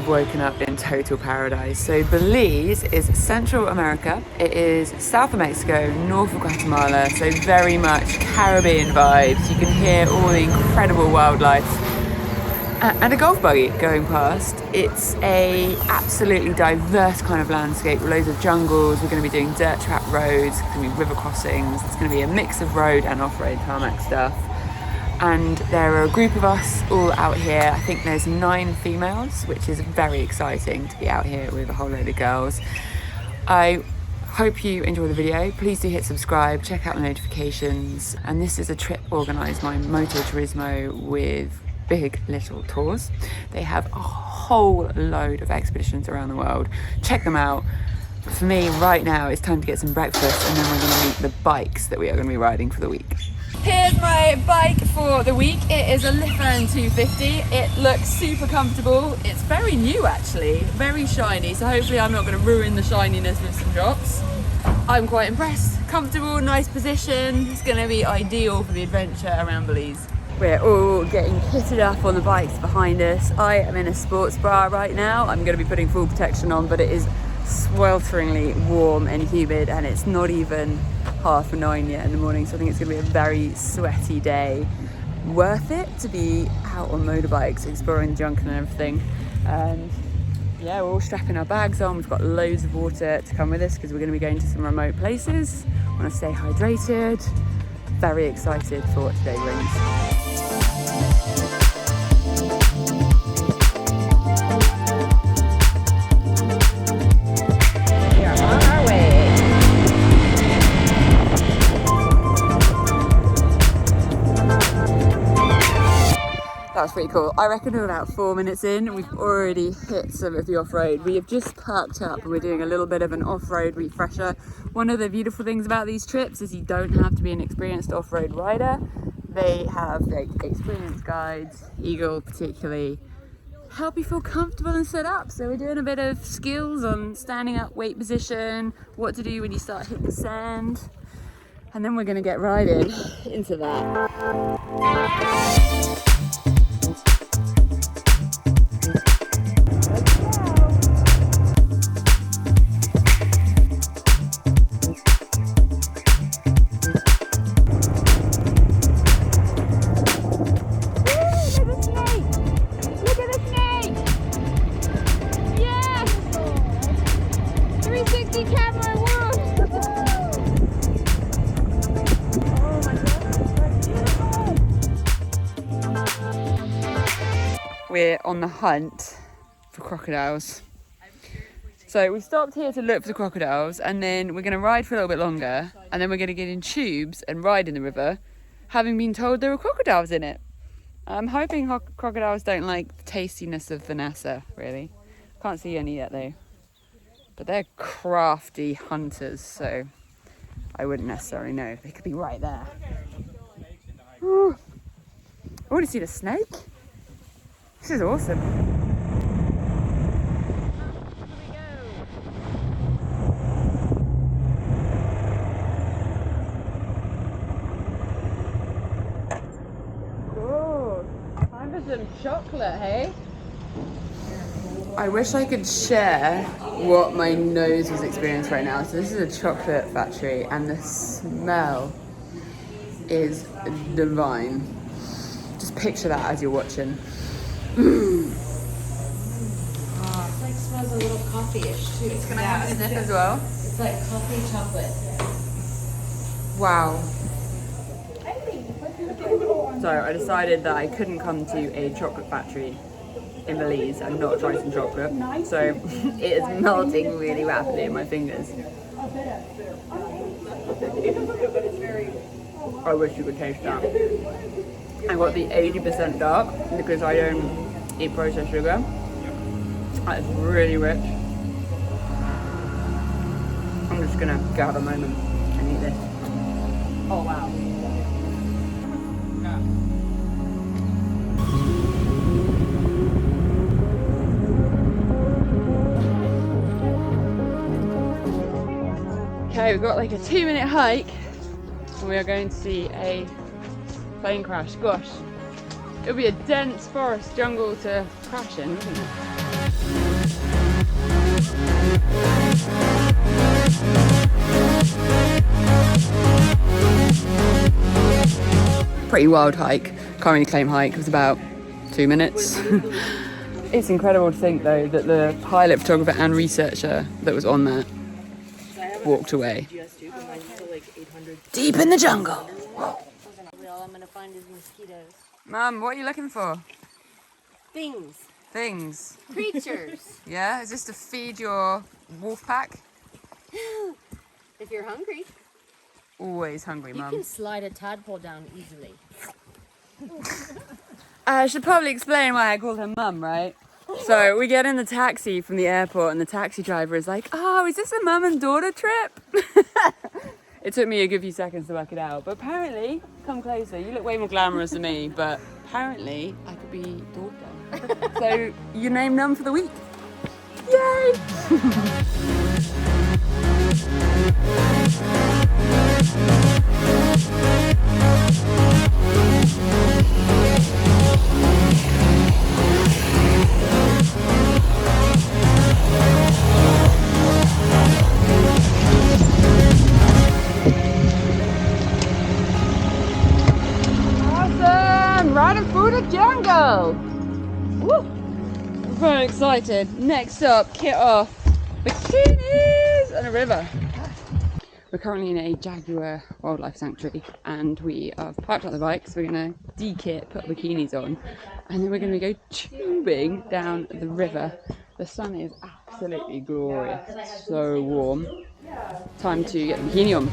have woken up in total paradise. So Belize is Central America. It is south of Mexico, north of Guatemala, so very much Caribbean vibes. You can hear all the incredible wildlife. And a golf buggy going past. It's a absolutely diverse kind of landscape, loads of jungles. We're going to be doing dirt track roads, there's going to be river crossings, there's going to be a mix of road and off-road tarmac stuff. And there are a group of us all out here. I think there's 9 females, which is very exciting to be out here with a whole load of girls. I hope you enjoy the video. Please do hit subscribe, check out the notifications. And this is a trip organised by Motourismo with Big Little Tours. They have a whole load of expeditions around the world. Check them out. For me, right now, it's time to get some breakfast and then we're going to meet the bikes that we are going to be riding for the week. Here's my bike for the week. It is a Liffern 250. It looks super comfortable. It's very new actually, very shiny, so hopefully I'm not going to ruin the shininess with some drops. I'm quite impressed. Comfortable, nice position. It's going to be ideal for the adventure around Belize. We're all getting kitted up on the bikes behind us. I am in a sports bra right now. I'm going to be putting full protection on, but it is swelteringly warm and humid and it's not even 9:30 yet in the morning, so I think it's going to be a very sweaty day. Worth it to be out on motorbikes, exploring the jungle and everything. And yeah, we're all strapping our bags on. We've got loads of water to come with us because we're going to be going to some remote places. Want to stay hydrated. Very excited for what today brings. That's pretty cool. I reckon we're about 4 minutes in and we've already hit some of the off-road. We have just parked up and we're doing a little bit of an off-road refresher. One of the beautiful things about these trips is you don't have to be an experienced off-road rider. They have like experienced guides, Egle particularly, help you feel comfortable and set up. So we're doing a bit of skills on standing up, weight position, what to do when you start hitting the sand. And then we're gonna get riding into that. We're on the hunt for crocodiles. So we stopped here to look for the crocodiles and then we're going to ride for a little bit longer and then we're going to get in tubes and ride in the river, having been told there were crocodiles in it. I'm hoping crocodiles don't like the tastiness of Vanessa, really. Can't see any yet though. But they're crafty hunters, so I wouldn't necessarily know. They could be right there. Ooh. I want to see the snake. This is awesome. Oh, time for some chocolate, hey? I wish I could share what my nose was experiencing right now. So this is a chocolate factory and the smell is divine. Just picture that as you're watching. Mm. Oh, it like smells a little coffee-ish too. It's gonna have a sniff as well. It's like coffee chocolate. Wow. So I decided that I couldn't come to a chocolate factory in Belize and not try some chocolate. So it is melting really rapidly in my fingers. I wish you could taste that. I got the 80% dark because I don't eat processed sugar. It's really rich. I'm just gonna go have a moment and eat this. Oh wow. Okay, we've got like a 2-minute hike and we are going to see a plane crash. Gosh, it would be a dense forest jungle to crash in, wouldn't it? Pretty wild hike. Can't really claim hike. It was about 2 minutes. It's incredible to think though that the pilot, photographer and researcher that was on that walked away. Deep in the jungle. All I'm gonna find is mosquitoes. Mum, what are you looking for? Things. Things. Creatures. Yeah? Is this to feed your wolf pack? If you're hungry, Always hungry, you Mum. can slide a tadpole down easily. I should probably explain why I called her Mum, right? So we get in the taxi from the airport and the taxi driver is like, oh, is this a mum and daughter trip? It took me a good few seconds to work it out, but apparently, come closer, you look way more glamorous than me, but apparently I could be daughter. So you named Mum for the week. Yay! Riding through the jungle. Woo! I'm very excited. Next up, kit off, bikinis and a river. We're currently in a jaguar wildlife sanctuary and we have parked up the bike, so we're going to de-kit, put bikinis on, and then we're going to go tubing down the river. The sun is absolutely glorious, it's so warm. Time to get the bikini on.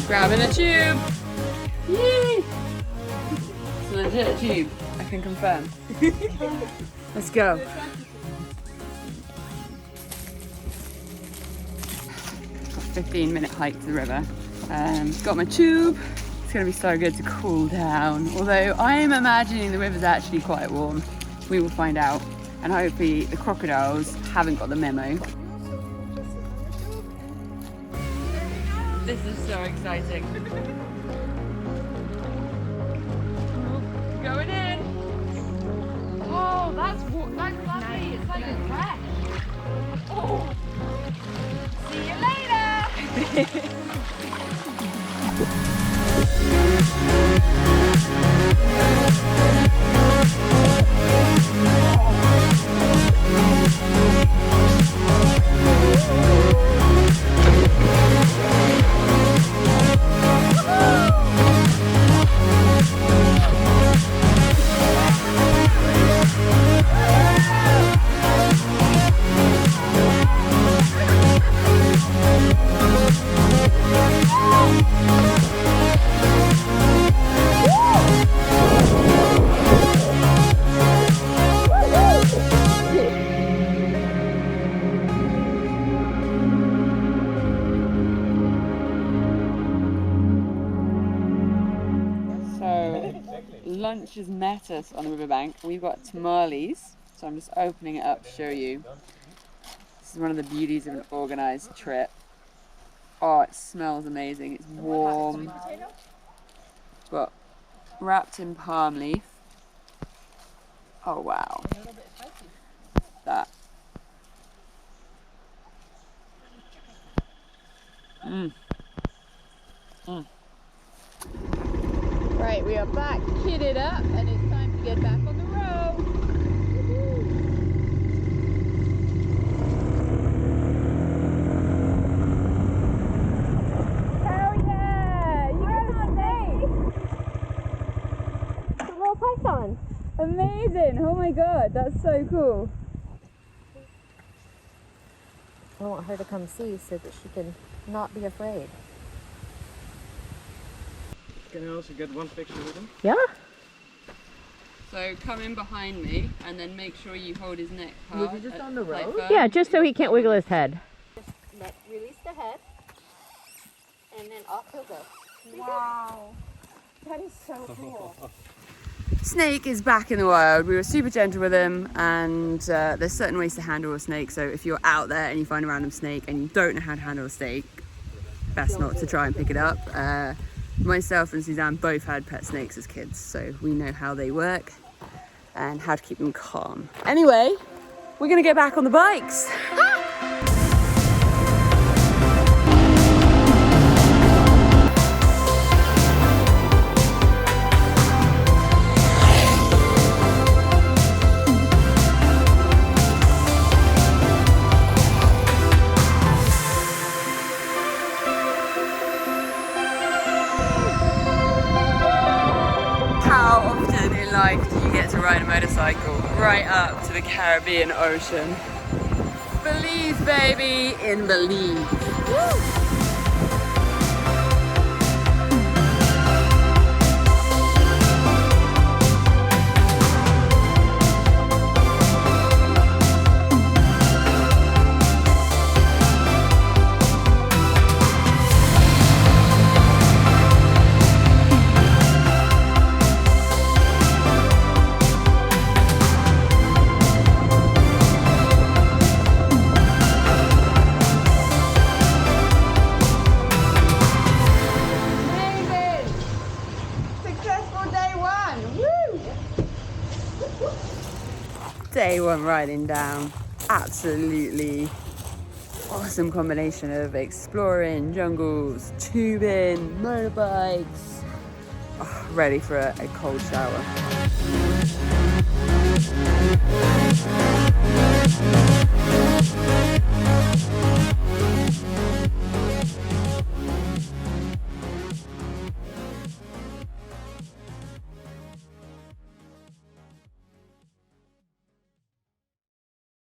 Grabbing a tube. Yay! It's a legit tube, I can confirm. Let's go. Got a 15-minute hike to the river. Got my tube. It's gonna be so good to cool down. Although I'm imagining the river's actually quite warm. We will find out. And hopefully the crocodiles haven't got the memo. This is so exciting. Going in. Oh, that's lovely. It's like a wreck. Oh. See you later. Lunch has met us on the riverbank. We've got tamales, so I'm just opening it up to show you. This is one of the beauties of an organised trip. Oh, it smells amazing. It's warm. But wrapped in palm leaf. Oh wow. That. Right, we are back kitted up and it's time to get back on the road. Hell yeah! You got a snake! It's a little python. Amazing! Oh my god, that's so cool. I want her to come see so that she can not be afraid. Can I also get one picture with him? Yeah? So come in behind me and then make sure you hold his neck hard. Was he just on the road? Yeah, just so he can't wiggle his head. Release the head, and then off he'll go. Wow. That is so cool. Snake is back in the wild. We were super gentle with him, and there's certain ways to handle a snake. So if you're out there and you find a random snake and you don't know how to handle a snake, best not to try and pick it up. Myself and Suzanne both had pet snakes as kids, so we know how they work and how to keep them calm. Anyway, we're gonna get back on the bikes. How often in life do you get to ride a motorcycle right up to the Caribbean Ocean? Belize, baby, in Belize. Woo! Day one riding down, absolutely awesome combination of exploring jungles, tubing, motorbikes, ready for a cold shower.